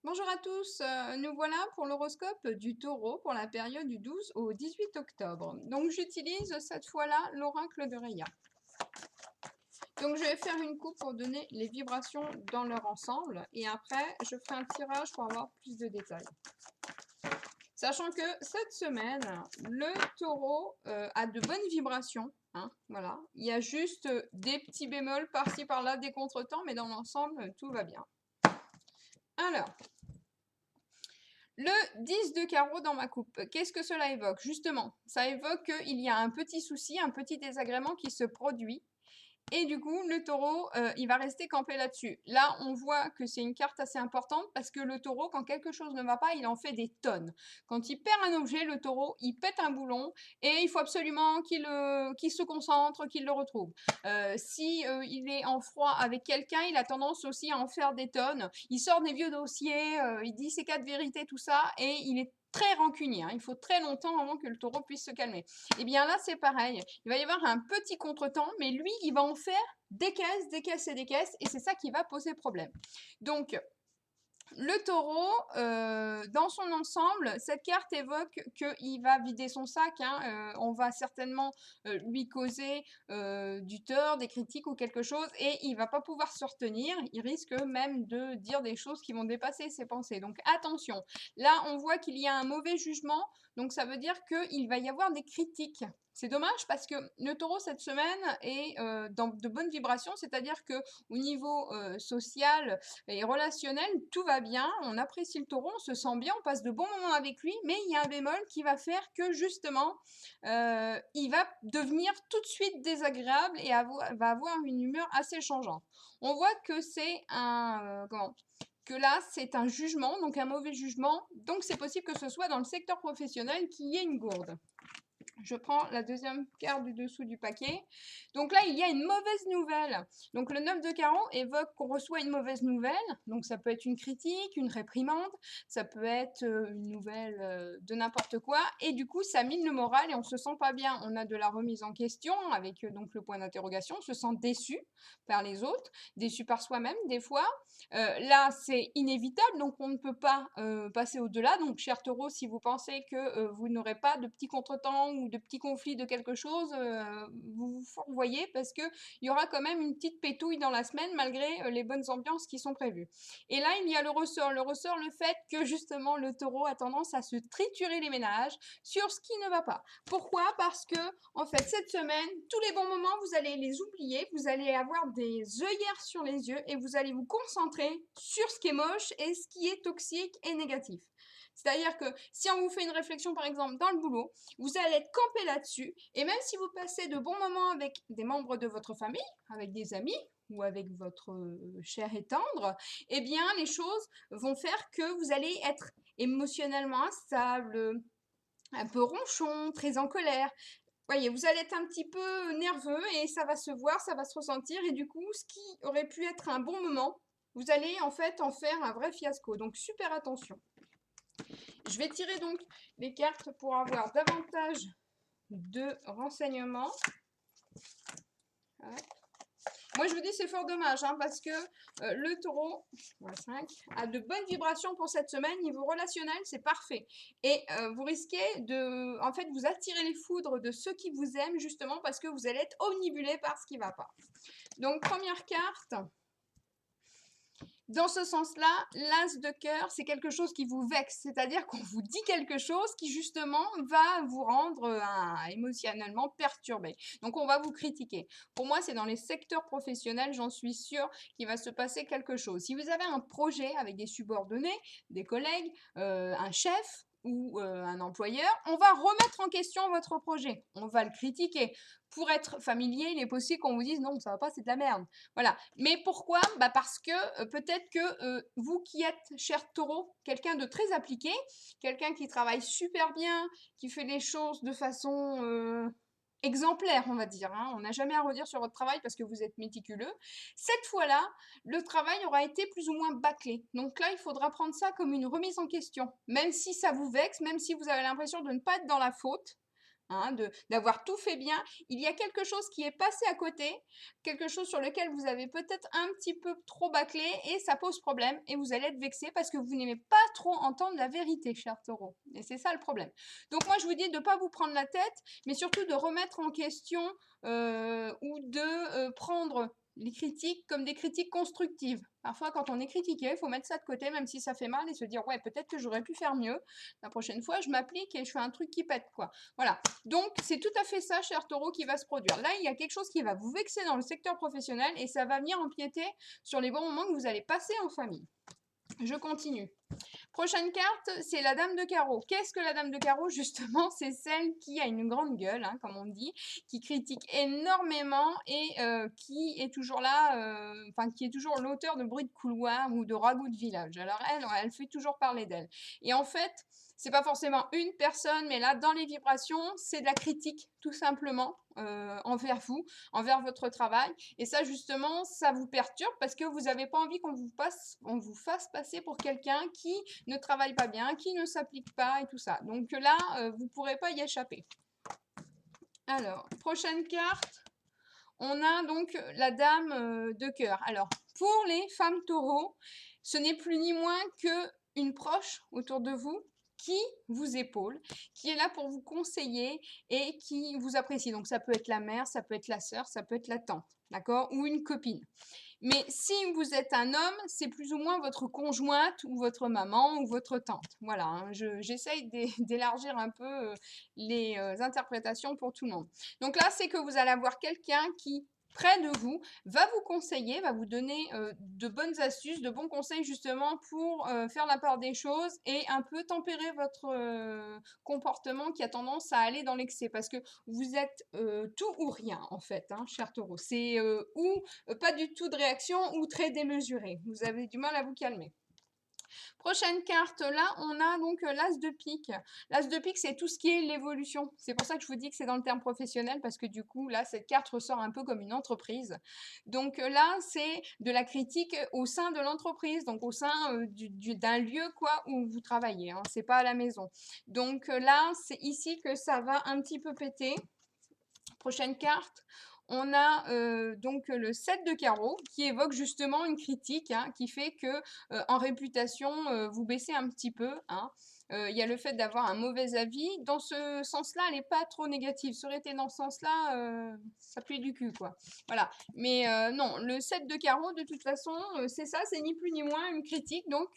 Bonjour à tous, nous voilà pour l'horoscope du Taureau pour la période du 12 au 18 octobre. Donc j'utilise cette fois-là l'oracle de Rhea. Donc je vais faire une coupe pour donner les vibrations dans leur ensemble et après je ferai un tirage pour avoir plus de détails. Sachant que cette semaine, le Taureau a de bonnes vibrations. Hein, voilà. Il y a juste des petits bémols par-ci par-là, des contretemps, mais dans l'ensemble, tout va bien. Alors, le 10 de carreau dans ma coupe, qu'est-ce que cela évoque? Justement, ça évoque qu'il y a un petit souci, un petit désagrément qui se produit. Et du coup, le taureau, il va rester campé là-dessus. Là, on voit que c'est une carte assez importante parce que le taureau, quand quelque chose ne va pas, il en fait des tonnes. Quand il perd un objet, le taureau, il pète un boulon et il faut absolument qu'il se concentre, qu'il le retrouve. Si il est en froid avec quelqu'un, il a tendance aussi à en faire des tonnes. Il sort des vieux dossiers, il dit ses 4 vérités, tout ça, et il est très rancunier. Hein. Il faut très longtemps avant que le taureau puisse se calmer. Et bien là, c'est pareil. Il va y avoir un petit contretemps, mais lui, il va en faire des caisses, des caisses et des caisses, et c'est ça qui va poser problème. Donc, le taureau, dans son ensemble, cette carte évoque qu'il va vider son sac. Hein, on va certainement lui causer du tort, des critiques ou quelque chose, et il va pas pouvoir se retenir. Il risque même de dire des choses qui vont dépasser ses pensées. Donc attention. Là, on voit qu'il y a un mauvais jugement, donc ça veut dire qu'il va y avoir des critiques. C'est dommage parce que le taureau cette semaine est dans de bonnes vibrations, c'est-à-dire que au niveau social et relationnel, tout va bien, on apprécie le taureau, on se sent bien, on passe de bons moments avec lui, mais il y a un bémol qui va faire que justement, il va devenir tout de suite désagréable et va avoir une humeur assez changeante. On voit que c'est que là, c'est un jugement, donc un mauvais jugement, donc c'est possible que ce soit dans le secteur professionnel qu'il y ait une gourde. Je prends la deuxième carte du dessous du paquet. Donc là, il y a une mauvaise nouvelle. Donc le 9 de carreau évoque qu'on reçoit une mauvaise nouvelle. Donc ça peut être une critique, une réprimande, ça peut être une nouvelle de n'importe quoi. Et du coup, ça mine le moral et on se sent pas bien. On a de la remise en question avec donc le point d'interrogation. On se sent déçu par les autres, déçu par soi-même des fois. Là, c'est inévitable, donc on ne peut pas passer au-delà. Donc, cher taureau, si vous pensez que vous n'aurez pas de petits contretemps ou de petits conflits de quelque chose, vous vous fourvoyez parce qu'il y aura quand même une petite pétouille dans la semaine malgré les bonnes ambiances qui sont prévues. Et là, il y a le ressort. Le ressort, le fait que justement le taureau a tendance à se triturer les ménages sur ce qui ne va pas. Pourquoi? Parce que, en fait, cette semaine, tous les bons moments, vous allez les oublier, vous allez avoir des œillères sur les yeux et vous allez vous concentrer sur ce qui est moche et ce qui est toxique et négatif. C'est-à-dire que si on vous fait une réflexion, par exemple, dans le boulot, vous allez être campé là-dessus, et même si vous passez de bons moments avec des membres de votre famille, avec des amis, ou avec votre cher et tendre, eh bien, les choses vont faire que vous allez être émotionnellement instable, un peu ronchon, très en colère. Voyez, vous allez être un petit peu nerveux et ça va se voir, ça va se ressentir, et du coup, ce qui aurait pu être un bon moment, vous allez en fait en faire un vrai fiasco. Donc, super attention. Je vais tirer donc les cartes pour avoir davantage de renseignements. Ouais. Moi, je vous dis, c'est fort dommage, hein, parce que le taureau 5, a de bonnes vibrations pour cette semaine. Niveau relationnel, c'est parfait. Et vous risquez de, en fait, vous attirer les foudres de ceux qui vous aiment, justement, parce que vous allez être omnibulé par ce qui ne va pas. Donc, première carte. Dans ce sens-là, l'as de cœur, c'est quelque chose qui vous vexe, c'est-à-dire qu'on vous dit quelque chose qui justement va vous rendre émotionnellement perturbé. Donc on va vous critiquer. Pour moi, c'est dans les secteurs professionnels, j'en suis sûre qu'il va se passer quelque chose. Si vous avez un projet avec des subordonnés, des collègues, un chef, ou un employeur, on va remettre en question votre projet, on va le critiquer. Pour être familier, il est possible qu'on vous dise non, ça va pas, c'est de la merde. Voilà. Mais pourquoi? Bah parce que peut-être que vous qui êtes, cher taureau, quelqu'un de très appliqué, quelqu'un qui travaille super bien, qui fait les choses de façon exemplaire, on va dire. Hein. On n'a jamais à redire sur votre travail parce que vous êtes méticuleux. Cette fois-là, le travail aura été plus ou moins bâclé. Donc là, il faudra prendre ça comme une remise en question. Même si ça vous vexe, même si vous avez l'impression de ne pas être dans la faute, hein, d'avoir tout fait bien. Il y a quelque chose qui est passé à côté, quelque chose sur lequel vous avez peut-être un petit peu trop bâclé et ça pose problème et vous allez être vexé parce que vous n'aimez pas trop entendre la vérité, cher taureau. Et c'est ça le problème. Donc moi, je vous dis de ne pas vous prendre la tête, mais surtout de remettre en question ou de prendre les critiques comme des critiques constructives. Parfois, quand on est critiqué, il faut mettre ça de côté, même si ça fait mal, et se dire, ouais, peut-être que j'aurais pu faire mieux. La prochaine fois, je m'applique et je fais un truc qui pète, quoi. Voilà. Donc, c'est tout à fait ça, cher taureau, qui va se produire. Là, il y a quelque chose qui va vous vexer dans le secteur professionnel, et ça va venir empiéter sur les bons moments que vous allez passer en famille. Je continue. Prochaine carte, c'est la dame de carreau. Qu'est-ce que la dame de carreau? Justement, c'est celle qui a une grande gueule, hein, comme on dit, qui critique énormément et qui est toujours là, enfin qui est toujours l'auteur de bruit de couloir ou de ragoût de village. Alors elle fait toujours parler d'elle. Et en fait, c'est pas forcément une personne, mais là, dans les vibrations, c'est de la critique, tout simplement, envers vous, envers votre travail. Et ça, justement, ça vous perturbe parce que vous n'avez pas envie qu'on vous fasse passer pour quelqu'un qui ne travaille pas bien, qui ne s'applique pas et tout ça. Donc là, vous ne pourrez pas y échapper. Alors, prochaine carte, on a donc la dame de cœur. Alors, pour les femmes taureaux, ce n'est plus ni moins que une proche autour de vous qui vous épaule, qui est là pour vous conseiller et qui vous apprécie. Donc ça peut être la mère, ça peut être la sœur, ça peut être la tante, d'accord? Ou une copine. Mais si vous êtes un homme, c'est plus ou moins votre conjointe ou votre maman ou votre tante. Voilà, hein, j'essaye d'élargir un peu les interprétations pour tout le monde. Donc là, c'est que vous allez avoir quelqu'un qui, près de vous, va vous conseiller, va vous donner de bonnes astuces, de bons conseils justement pour faire la part des choses et un peu tempérer votre comportement qui a tendance à aller dans l'excès. Parce que vous êtes tout ou rien en fait, hein, cher taureau. C'est ou pas du tout de réaction ou très démesuré. Vous avez du mal à vous calmer. Prochaine carte, là, on a donc l'as de pique. L'as de pique, c'est tout ce qui est l'évolution. C'est pour ça que je vous dis que c'est dans le terme professionnel, parce que du coup, là, cette carte ressort un peu comme une entreprise. Donc là, c'est de la critique au sein de l'entreprise, donc au sein d'un lieu quoi où vous travaillez. Hein, c'est pas à la maison. Donc là, c'est ici que ça va un petit peu péter. Prochaine carte, on a donc le 7 de carreau qui évoque justement une critique, hein, qui fait que en réputation, vous baissez un petit peu. Hein. Il y a le fait d'avoir un mauvais avis. Dans ce sens-là, elle n'est pas trop négative. Ça aurait été dans ce sens-là, ça pue du cul, quoi. Voilà. Mais non, le 7 de carreau, de toute façon, c'est ça, c'est ni plus ni moins une critique. Donc,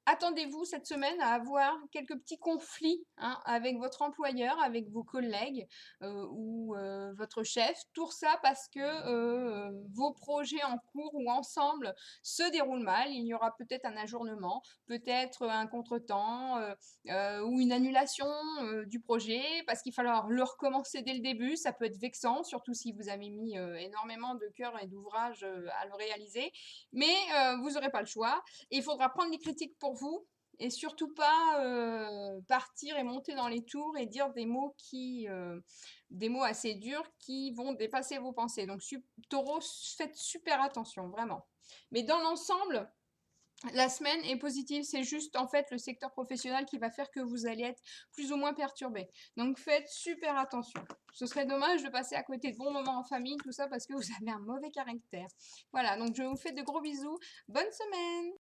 attendez-vous cette semaine à avoir quelques petits conflits, hein, avec votre employeur, avec vos collègues ou votre chef. Tout ça parce que vos projets en cours ou ensemble se déroulent mal. Il y aura peut-être un ajournement, peut-être un contretemps ou une annulation du projet parce qu'il va falloir le recommencer dès le début. Ça peut être vexant, surtout si vous avez mis énormément de cœur et d'ouvrage à le réaliser. Mais vous n'aurez pas le choix. Et il faudra prendre les critiques pour vous et surtout pas partir et monter dans les tours et dire des mots assez durs qui vont dépasser vos pensées. Donc, taureau, faites super attention, vraiment. Mais dans l'ensemble, la semaine est positive, c'est juste en fait le secteur professionnel qui va faire que vous allez être plus ou moins perturbé. Donc faites super attention. Ce serait dommage de passer à côté de bons moments en famille, tout ça parce que vous avez un mauvais caractère. Voilà, donc je vous fais de gros bisous. Bonne semaine!